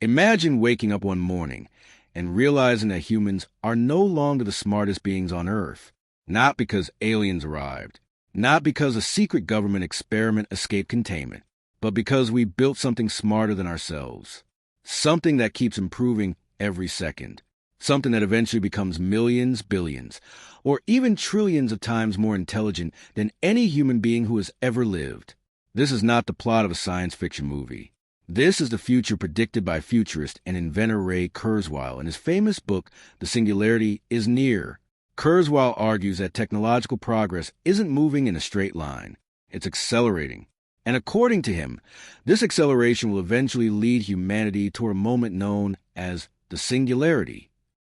Imagine waking up one morning and realizing that humans are no longer the smartest beings on Earth, not because aliens arrived, not because a secret government experiment escaped containment, but because we built something smarter than ourselves, something that keeps improving every second, something that eventually becomes millions, billions, or even trillions of times more intelligent than any human being who has ever lived. This is not the plot of a science fiction movie. This is the future predicted by futurist and inventor Ray Kurzweil in his famous book, The Singularity is Near. Kurzweil argues that technological progress isn't moving in a straight line. It's accelerating. And according to him, this acceleration will eventually lead humanity toward a moment known as the Singularity,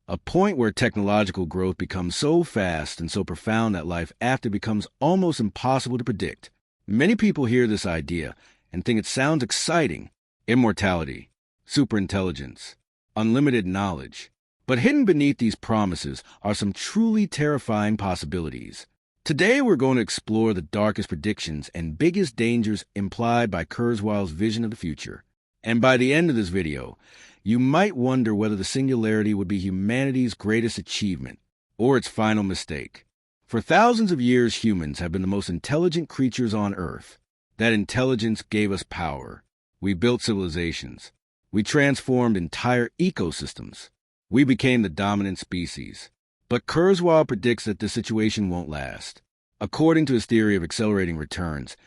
a point where technological growth becomes so fast and so profound that life after becomes almost impossible to predict. Many people hear this idea and think it sounds exciting. Immortality, superintelligence, unlimited knowledge. But hidden beneath these promises are some truly terrifying possibilities. Today we're going to explore the darkest predictions and biggest dangers implied by Kurzweil's vision of the future. And by the end of this video, you might wonder whether the singularity would be humanity's greatest achievement or its final mistake. For thousands of years, humans have been the most intelligent creatures on Earth. That intelligence gave us power. We built civilizations. We transformed entire ecosystems. We became the dominant species. But Kurzweil predicts that this situation won't last. According to his theory of accelerating returns,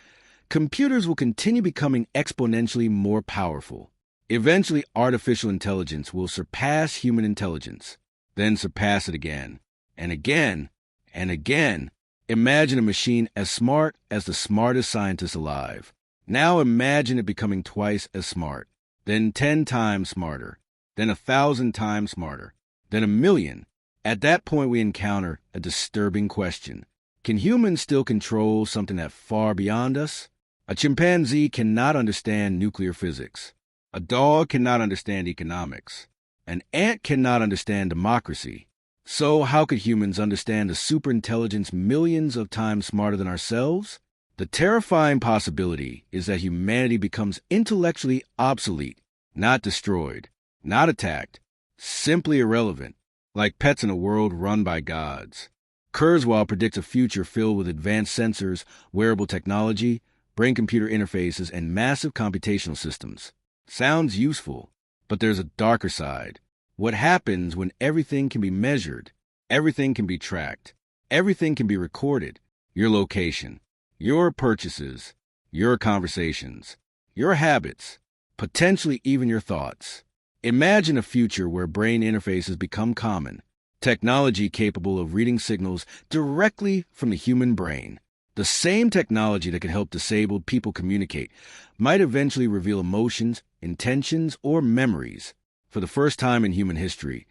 computers will continue becoming exponentially more powerful. Eventually, artificial intelligence will surpass human intelligence, then surpass it again, and again, and again. Imagine a machine as smart as the smartest scientist alive. Now imagine it becoming twice as smart, then 10 times smarter, then 1,000 times smarter, then 1,000,000. At that point, we encounter a disturbing question. Can humans still control something that far beyond us? A chimpanzee cannot understand nuclear physics. A dog cannot understand economics. An ant cannot understand democracy. So how could humans understand a superintelligence millions of times smarter than ourselves? The terrifying possibility is that humanity becomes intellectually obsolete, not destroyed, not attacked, simply irrelevant, like pets in a world run by gods. Kurzweil predicts a future filled with advanced sensors, wearable technology, brain-computer interfaces, and massive computational systems. Sounds useful, but there's a darker side. What happens when everything can be measured, everything can be tracked, everything can be recorded? Your location, your purchases, your conversations, your habits, potentially even your thoughts. Imagine a future where brain interfaces become common, technology capable of reading signals directly from the human brain. The same technology that can help disabled people communicate might eventually reveal emotions, intentions, or memories. For the first time in human history,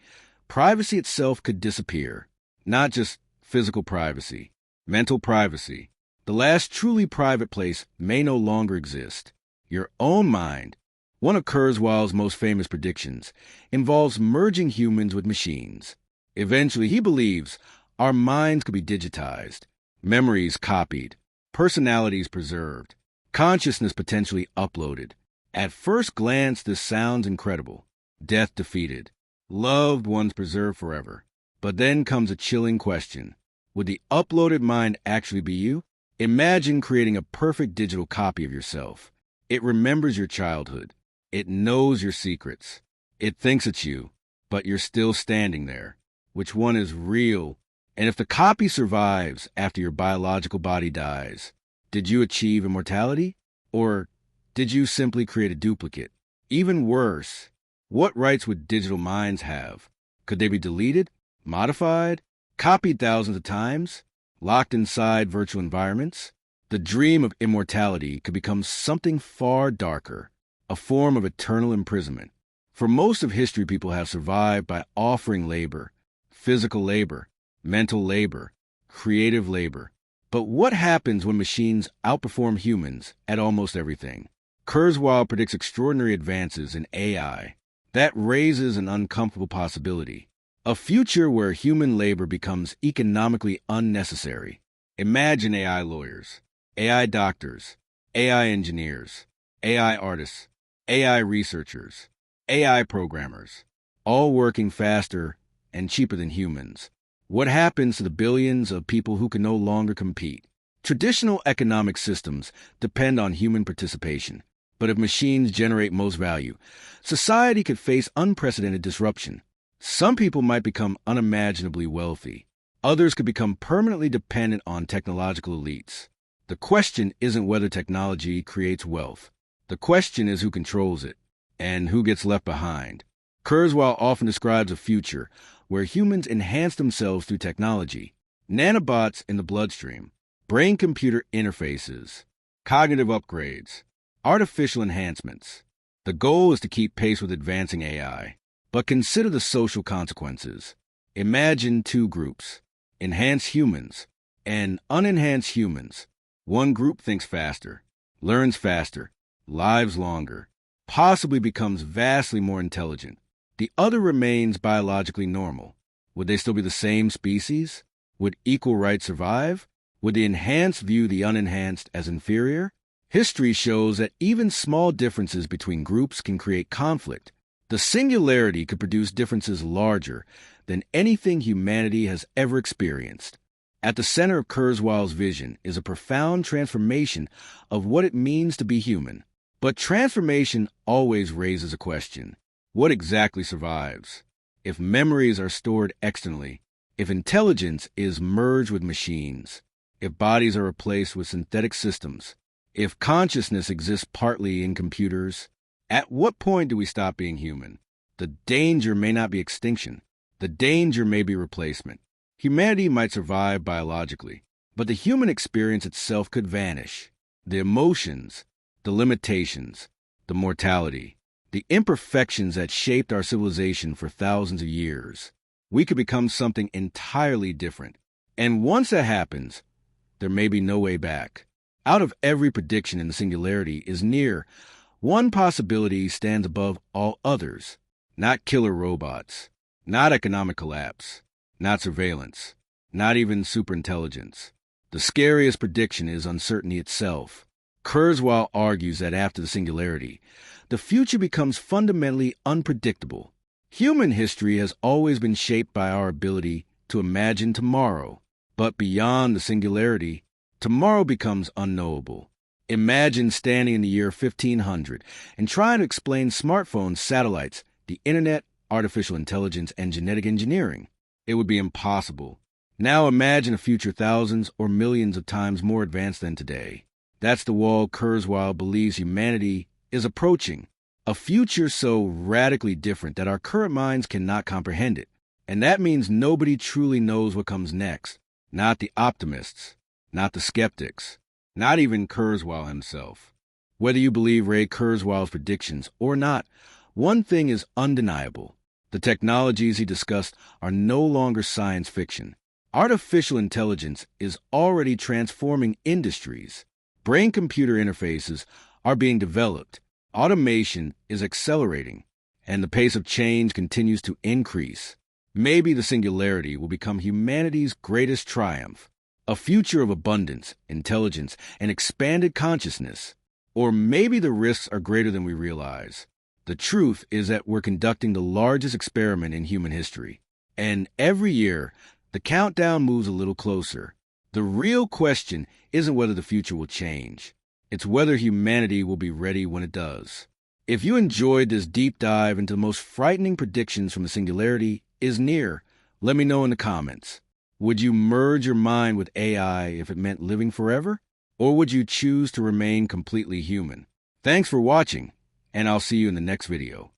privacy itself could disappear. Not just physical privacy, mental privacy. The last truly private place may no longer exist. Your own mind. One of Kurzweil's most famous predictions involves merging humans with machines. Eventually, he believes our minds could be digitized, memories copied, personalities preserved, consciousness potentially uploaded. At first glance, this sounds incredible. Death defeated, loved ones preserved forever. But then comes a chilling question. Would the uploaded mind actually be you? Imagine creating a perfect digital copy of yourself. It remembers your childhood. It knows your secrets. It thinks it's you, but you're still standing there. Which one is real? And if the copy survives after your biological body dies, did you achieve immortality? Or did you simply create a duplicate? Even worse, what rights would digital minds have? Could they be deleted, modified, copied thousands of times, locked inside virtual environments? The dream of immortality could become something far darker, a form of eternal imprisonment. For most of history, people have survived by offering labor, physical labor, mental labor, creative labor. But what happens when machines outperform humans at almost everything? Kurzweil predicts extraordinary advances in AI. That raises an uncomfortable possibility. A future where human labor becomes economically unnecessary. Imagine AI lawyers, AI doctors, AI engineers, AI artists, AI researchers. AI programmers, all working faster and cheaper than humans. What happens to the billions of people who can no longer compete? Traditional economic systems depend on human participation, but if machines generate most value, society could face unprecedented disruption. Some people might become unimaginably wealthy. Others could become permanently dependent on technological elites. The question isn't whether technology creates wealth. The question is who controls it and who gets left behind. Kurzweil often describes a future where humans enhance themselves through technology, nanobots in the bloodstream, brain-computer interfaces, cognitive upgrades, artificial enhancements. The goal is to keep pace with advancing AI, but consider the social consequences. Imagine two groups, enhanced humans and unenhanced humans. One group thinks faster, learns faster, lives longer, possibly becomes vastly more intelligent. The other remains biologically normal. Would they still be the same species? Would equal rights survive? Would the enhanced view the unenhanced as inferior? History shows that even small differences between groups can create conflict. The singularity could produce differences larger than anything humanity has ever experienced. At the center of Kurzweil's vision is a profound transformation of what it means to be human. But transformation always raises a question. What exactly survives? If memories are stored externally, if intelligence is merged with machines, if bodies are replaced with synthetic systems, if consciousness exists partly in computers, at what point do we stop being human? The danger may not be extinction. The danger may be replacement. Humanity might survive biologically, but the human experience itself could vanish. The emotions, the limitations, the mortality, the imperfections that shaped our civilization for thousands of years. We could become something entirely different. And once that happens, there may be no way back. Out of every prediction in the singularity is near, one possibility stands above all others. Not killer robots, not economic collapse, not surveillance, not even superintelligence. The scariest prediction is uncertainty itself. Kurzweil argues that after the singularity, the future becomes fundamentally unpredictable. Human history has always been shaped by our ability to imagine tomorrow, but beyond the singularity, tomorrow becomes unknowable. Imagine standing in the year 1500 and trying to explain smartphones, satellites, the internet, artificial intelligence, and genetic engineering. It would be impossible. Now imagine a future thousands or millions of times more advanced than today. That's the wall Kurzweil believes humanity is approaching, a future so radically different that our current minds cannot comprehend it. And that means nobody truly knows what comes next. Not the optimists, not the skeptics, not even Kurzweil himself. Whether you believe Ray Kurzweil's predictions or not, one thing is undeniable. The technologies he discussed are no longer science fiction. Artificial intelligence is already transforming industries. Brain-computer interfaces are being developed. Automation is accelerating, and the pace of change continues to increase. Maybe the singularity will become humanity's greatest triumph, a future of abundance, intelligence, and expanded consciousness. Or maybe the risks are greater than we realize. The truth is that we're conducting the largest experiment in human history, and every year, the countdown moves a little closer. The real question isn't whether the future will change. It's whether humanity will be ready when it does. If you enjoyed this deep dive into the most frightening predictions from the singularity is near, let me know in the comments. Would you merge your mind with AI if it meant living forever? Or would you choose to remain completely human? Thanks for watching, and I'll see you in the next video.